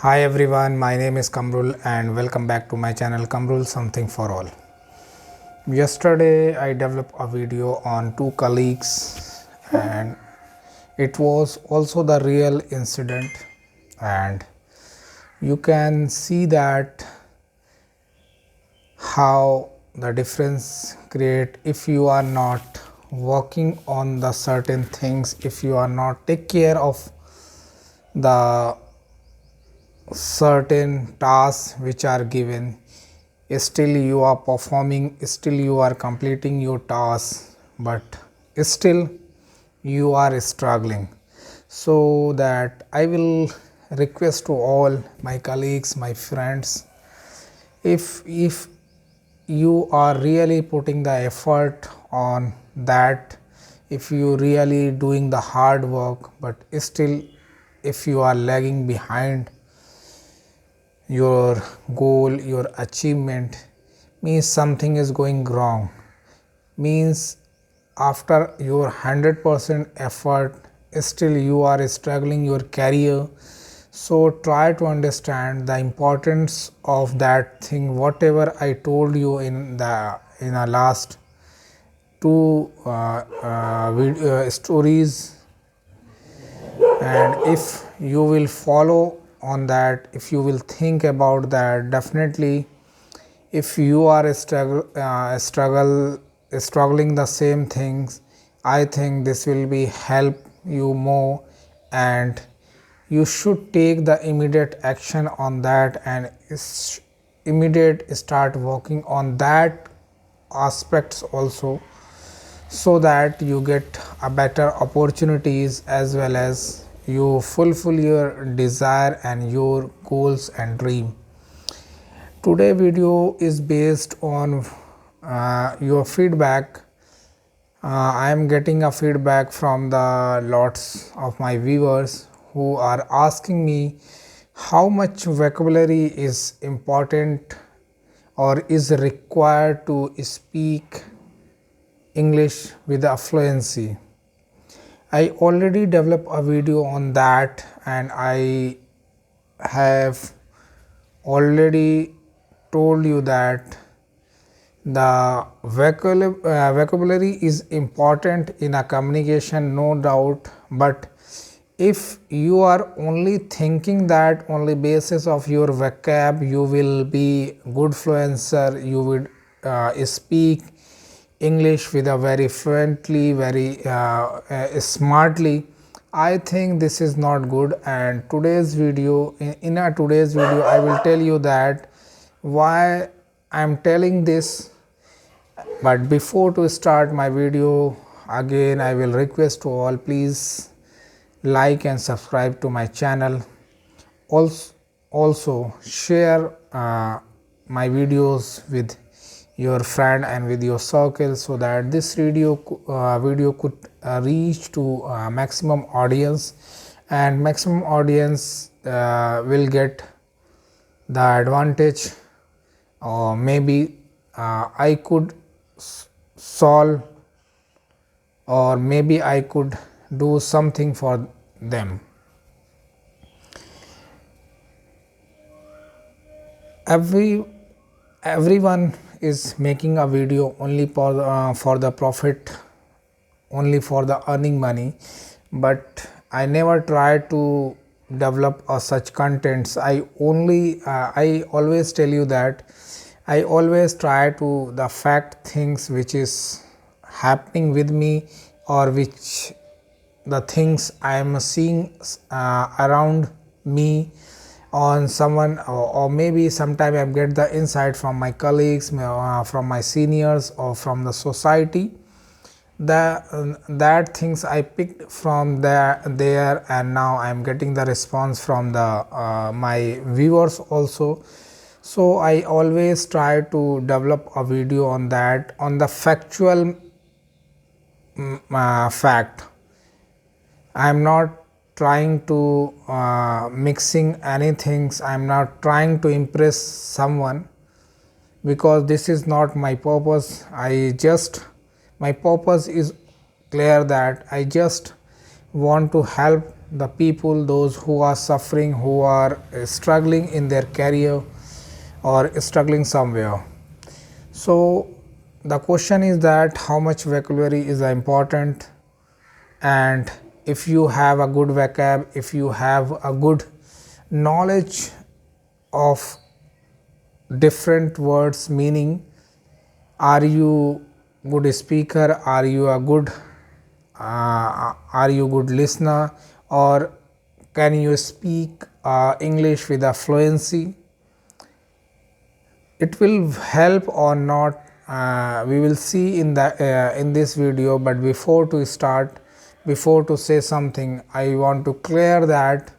Hi everyone, my name is Kamrul and welcome back to my channel Kamrul Something for All. Yesterday I developed a video on two colleagues and it was also the real incident, and you can see that how the difference create if you are not working on the certain things, if you are not take care of the certain tasks which are given, still you are performing, still you are completing your tasks, but still you are struggling. So that I will request to all my colleagues, my friends, if you are really putting the effort on that, if you really doing the hard work, but still if you are lagging behind your goal, your achievement, means something is going wrong, means after your 100% effort still you are struggling your career. So try to understand the importance of that thing, whatever I told you in the last two stories, and if you will follow on that, if you will think about that, definitely if you are struggling the same things, I think this will be help you more, and you should take the immediate action on that and immediate start working on that aspects also, so that you get a better opportunities as well as you fulfill your desire and your goals and dream. Today video is based on your feedback. I am getting a feedback from the lots of my viewers who are asking me how much vocabulary is important or is required to speak English with a fluency. I already developed a video on that, and I have already told you that the vocabulary is important in a communication, no doubt, but if you are only thinking that only basis of your vocab you will be good fluencer, you would speak English with a very fluently, very smartly, I think this is not good. And today's video, in a today's video I will tell you that why I am telling this. But before to start my video, again I will request to all, please like and subscribe to my channel. Also share my videos with your friend and with your circle, so that this video could reach to maximum audience, and maximum audience will get the advantage, or maybe I could solve, or maybe I could do something for them. Everyone is making a video only for the profit, only for the earning money, but I never try to develop such contents. I always tell you that I always try to the fact things which is happening with me, or which the things I am seeing around me on someone, or maybe sometime I get the insight from my colleagues, from my seniors, or from the society. That things I picked from there, and now I am getting the response from the my viewers also. So I always try to develop a video on that, on the factual fact. I am not trying to mixing anything, I am not trying to impress someone, because this is not my purpose. My purpose is clear, that I just want to help the people, those who are suffering, who are struggling in their career or struggling somewhere. So the question is that how much vocabulary is important, and if you have a good vocab, if you have a good knowledge of different words meaning, are you good speaker, are you good listener, or can you speak English with a fluency? It will help or not, we will see in the in this video. But before to start, before to say something, I want to clear that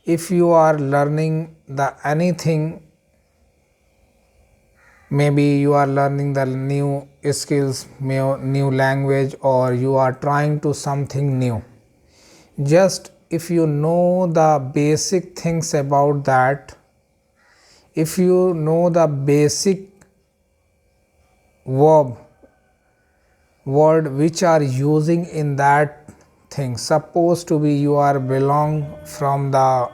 if you are learning the anything, maybe you are learning the new skills, new language, or you are trying to something new, just if you know the basic things about that, if you know the basic verb word which are using in that thing, suppose to be you are belong from the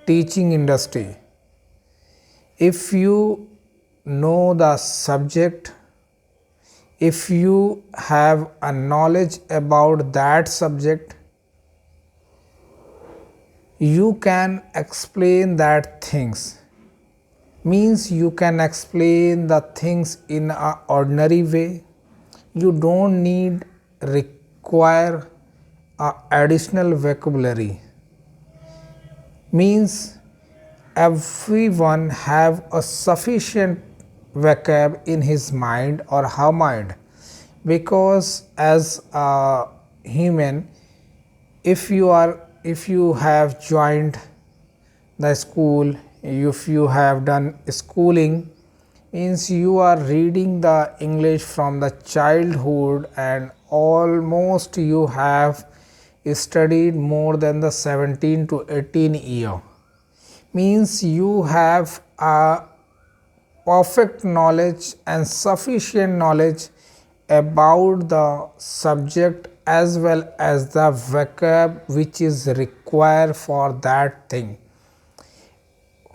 teaching industry, if you know the subject, if you have a knowledge about that subject, you can explain that things, means you can explain the things in a ordinary way. You don't need require a additional vocabulary, means everyone have a sufficient vocab in his mind or her mind, because as a human, if you have joined the school, if you have done schooling, means you are reading the English from the childhood, and almost you have studied more than the 17 to 18 year, means you have a perfect knowledge and sufficient knowledge about the subject as well as the vocab which is required for that thing.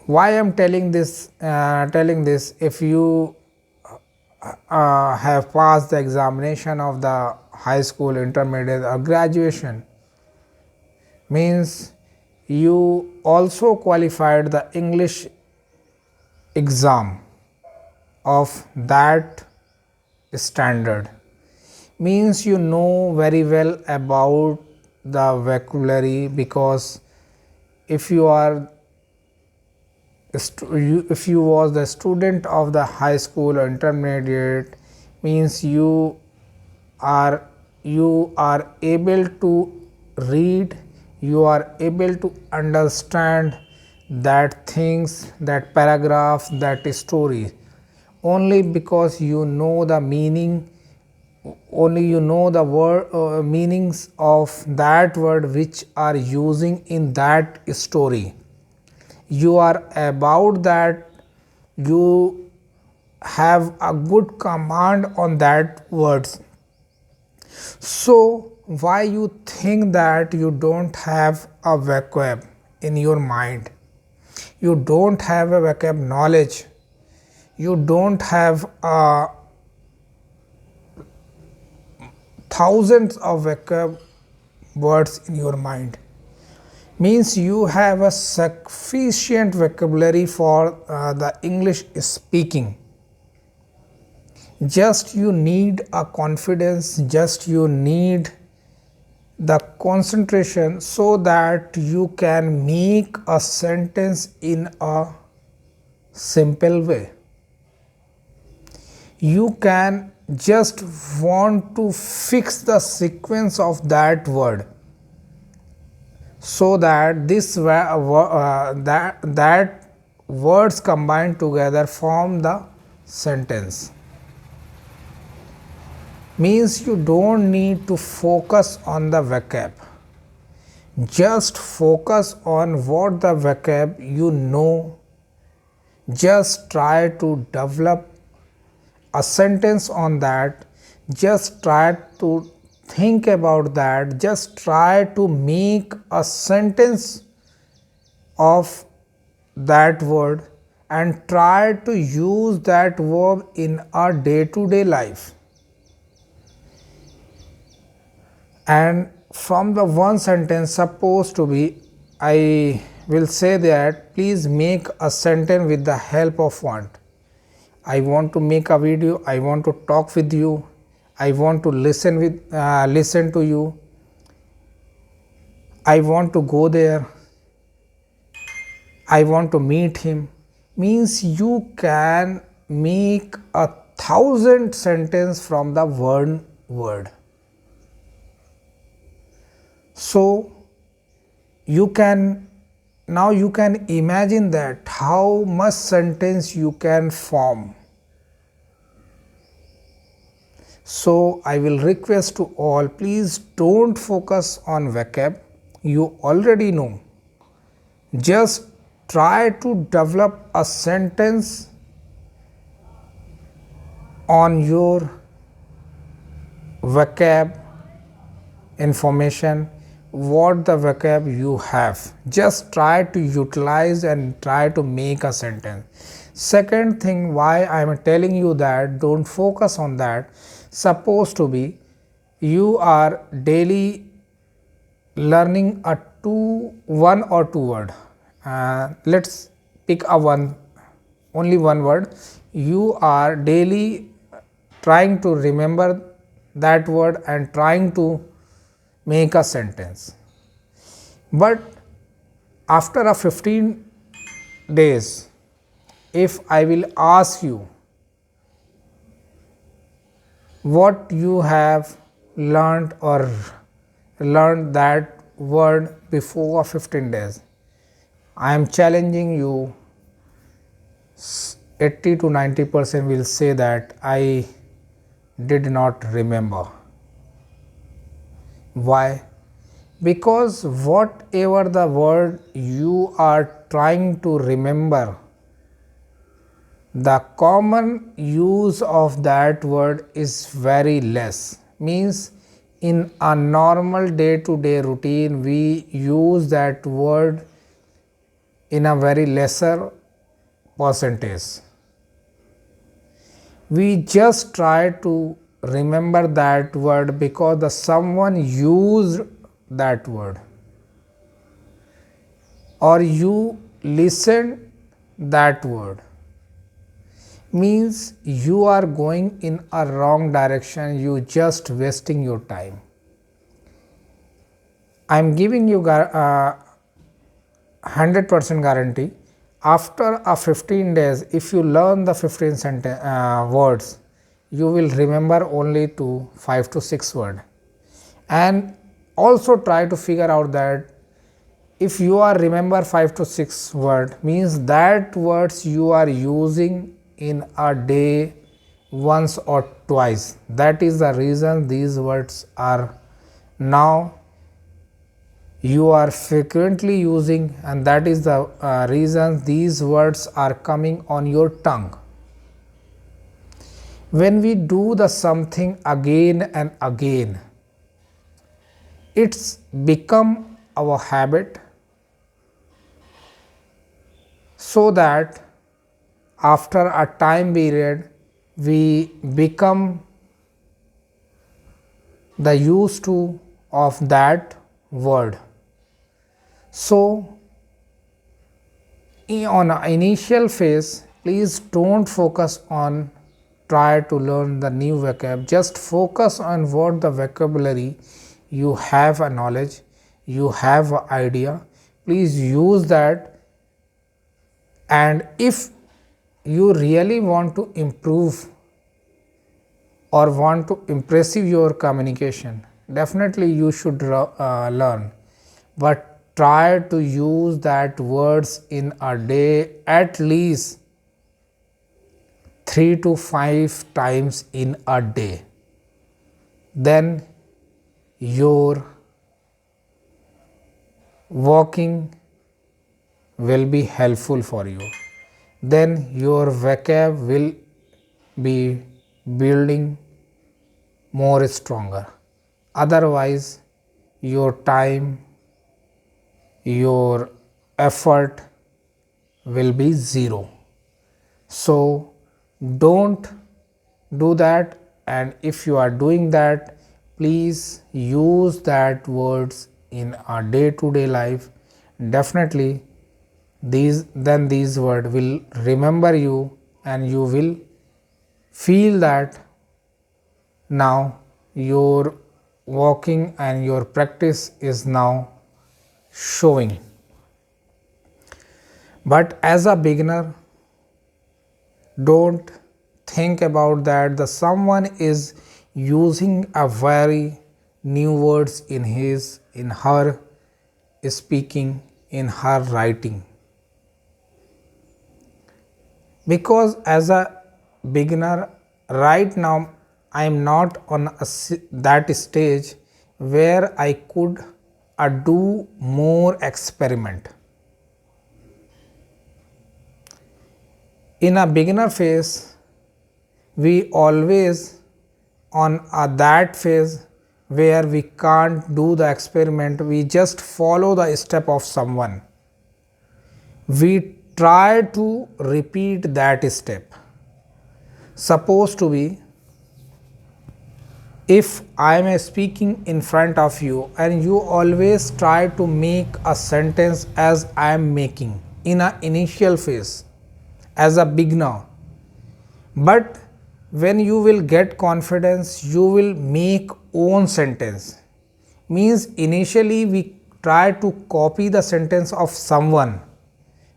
Why I am telling this? If you have passed the examination of the high school, intermediate, or graduation, means you also qualified the English exam of that standard, means you know very well about the vocabulary, because if you are if you was the student of the high school or intermediate, means you are able to read, you are able to understand that things, that paragraph, that story, only because you know the meaning, only you know the word meanings of that word which are using in that story. You are about that, you have a good command on that words. So why you think that you don't have a vocab in your mind, you don't have a vocab knowledge, you don't have thousands of vocab words in your mind, means you have a sufficient vocabulary for the English speaking. Just you need a confidence, just you need the concentration, so that you can make a sentence in a simple way. You can just want to fix the sequence of that word, so that that words combined together form the sentence, means you don't need to focus on the vocab, just focus on what the vocab you know, just try to develop a sentence on that, just try to think about that. Just try to make a sentence of that word and try to use that verb in our day to day life. And from the one sentence supposed to be, I will say that please make a sentence with the help of want. I want to make a video, I want to talk with you, I want to listen to you, I want to go there, I want to meet him. Means you can make 1,000 sentence from the one word. So you can now you can imagine that how much sentence you can form. So I will request to all, please don't focus on vocab, you already know. Just try to develop a sentence on your vocab information, what the vocab you have. Just try to utilize and try to make a sentence. Second thing, why I am telling you that don't focus on that, supposed to be you are daily learning a one or two word. Let's pick only one word. You are daily trying to remember that word and trying to make a sentence. But after a 15 days, if I will ask you what you have learned or learned that word before 15 days, I am challenging you, 80 to 90% will say that I did not remember. Why? Because whatever the word you are trying to remember, the common use of that word is very less. Means in a normal day to day routine we use that word in a very lesser percentage. We just try to remember that word because someone used that word or you listened that word. Means you are going in a wrong direction, you just wasting your time. I am giving you 100% guarantee, after a 15 days if you learn the 15 words, you will remember only 5 to 6 words. And also try to figure out that if you are remember 5 to 6 words, means that words you are using in a day once or twice. That is the reason these words are now you are frequently using, and that is the reason these words are coming on your tongue. When we do the something again and again, it's become our habit, so that after a time period we become the used to of that word. So on an initial phase, please don't focus on try to learn the new vocab, just focus on what the vocabulary you have a knowledge, you have an idea, please use that. And if you really want to improve or want to impressive your communication, definitely you should learn, but try to use that words in a day at least 3 to 5 times in a day. Then your walking will be helpful for you. Then your vocab will be building more stronger. otherwise your time, your effort will be zero. So don't do that, and if you are doing that, please use that words in our day to day life. Definitely these words will remember you, and you will feel that now your walking and your practice is now showing. But as a beginner, don't think about that the someone is using a very new words in her speaking, in her writing, because as a beginner right now I am not on that stage where I could do more experiment. In a beginner phase, we always on that phase where we can't do the experiment, we just follow the step of someone. We try to repeat that step. Suppose to be, if I am speaking in front of you and you always try to make a sentence as I am making in an initial phase as a beginner, but when you will get confidence you will make own sentence. Means initially we try to copy the sentence of someone,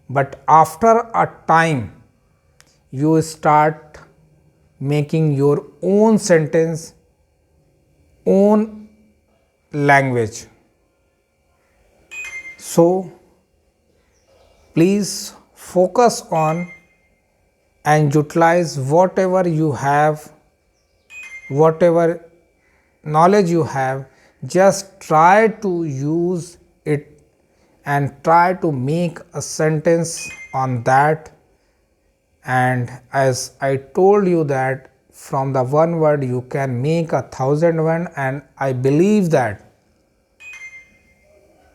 but after a time you start making your own sentence, own language. So please focus on and utilize whatever you have, whatever knowledge you have, just try to use it and try to make a sentence on that. And as I told you that from the one word you can make 1,000 and I believe that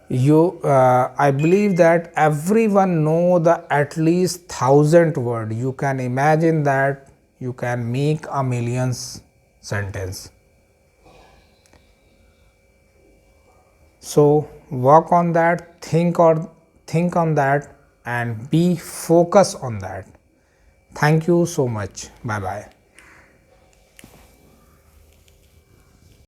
I believe that everyone know the at least 1,000 word. You can imagine that you can make a millions sentence. So work on that, think on that and be focused on that. Thank you so much. Bye bye.